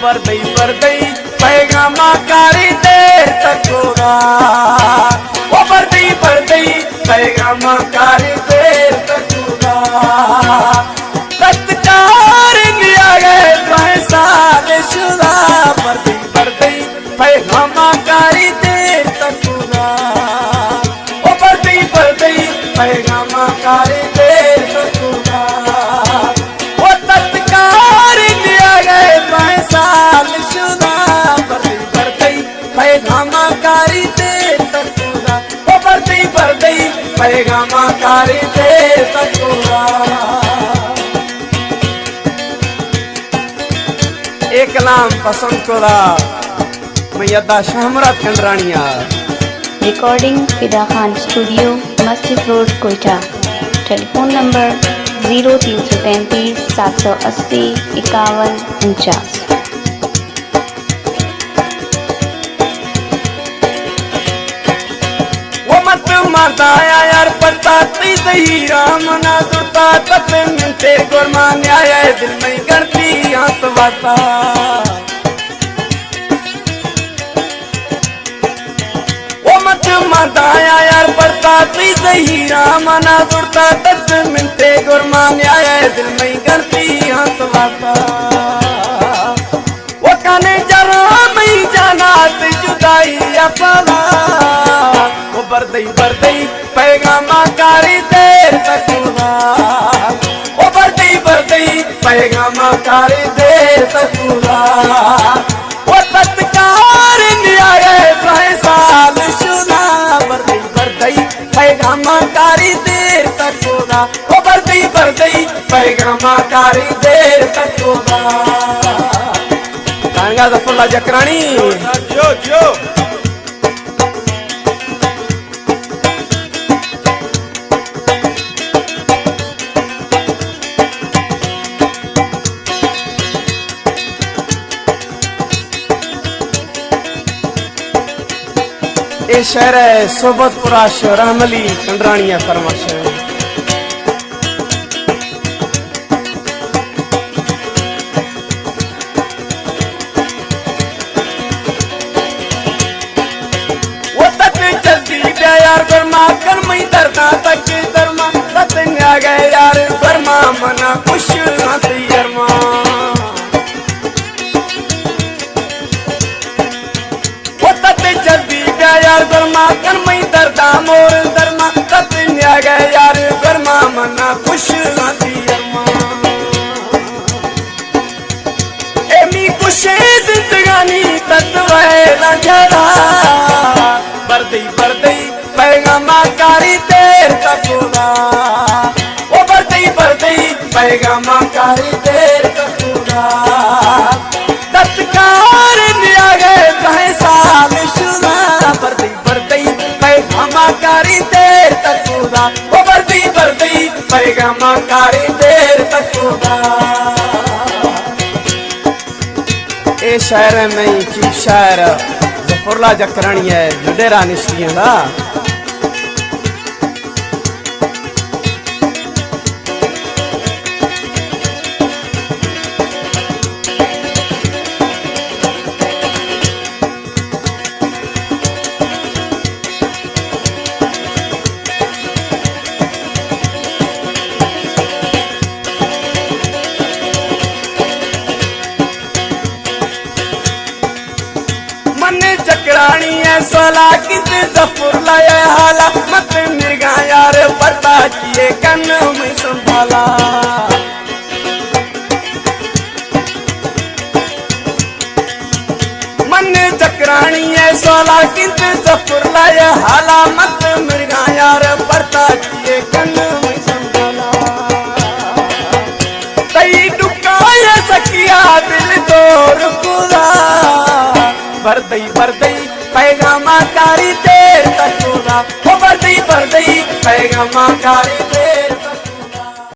बरदई पैगामा कारी देर तक होगा। ओ बरदई पैगामा कारी देर तक होगा। तत्कार लिया गए साल शुदा। बरदई पैगामा कारी देर तक होगा। ओ बरदई पैगामा कारी देर तक होगा। वो तत्कार लिया गए साल शुदा। बरदई पैगामा कारी देर तक होगा। ओ बरदई पैगामा कारी देर तक होगा। एक कलाम पसंद कोला मैदा शहमरत कंडरानिया। रिकॉर्डिंग फिदा खान स्टूडियो, मस्जिद रोड, कोयटा। Telephone number 0333 780 5149। वो मत माताया यार पता सही राम ना जुड़ता तब मिलते गुरमा न्याय दिल में करती हाथ बाता। वो मत माताया यार पता सही राम ना जुड़ता तब मिलते गुरमा न्याय दिल में करती हाथ बाता। वो काने जरा में जाना जुदाई अपना। वो बरदई पैगामा कारी देर तक होगा। वो बरदई पैगामा कारी देर तक होगा। वो तत्कार लिया गए साल शुदा। बरदई पैगामा कारी देर तक होगा। वो बरदई पैगामा कारी देर तक होगा। कानगा जफरुल्लाह जकरानी जो जो ए शहर है सोबतपुरा रहमली कंडरानिया फरमाश। वो तक जल्दी यार बर्मा कर मई दरना तक दरमा तक आ गए यार बर्मा मना खुश यरमा। यार गरमा कर मई दर्दा मोर दरमा तब न्या गए यार गरमा मना खुश आती यरमा। एमी खुशे जिंदगानी तत्वे ना जरा। बरदई पैगामा कारी देर तक होगा। ओ बरदई पैगामा कारी देर तक होगा। तत्कार लिया गए साल शुदा। बरदई पैगामा कारी देर तक होगा। ओ बरदई पैगामा कारी देर तक होगा। ए शायर में चीफ शायर जफरुल्लाह जकरानी है जुडेरा निश्चियां दा। जकरानी है सोला कित जफरुल्लाह हाला मत मिर्गा यार पता किए कन में संभाला। मन जकरानी है सोला कित जफरुल्लाह हाला मत मिर्गा यार पता किए कन में संभाला। तई डुकाया सकिया दिल तोड़ खुदा। बरदई पैगामा कारी देर तक होगा। ओ बरदई पैगामा कारी देर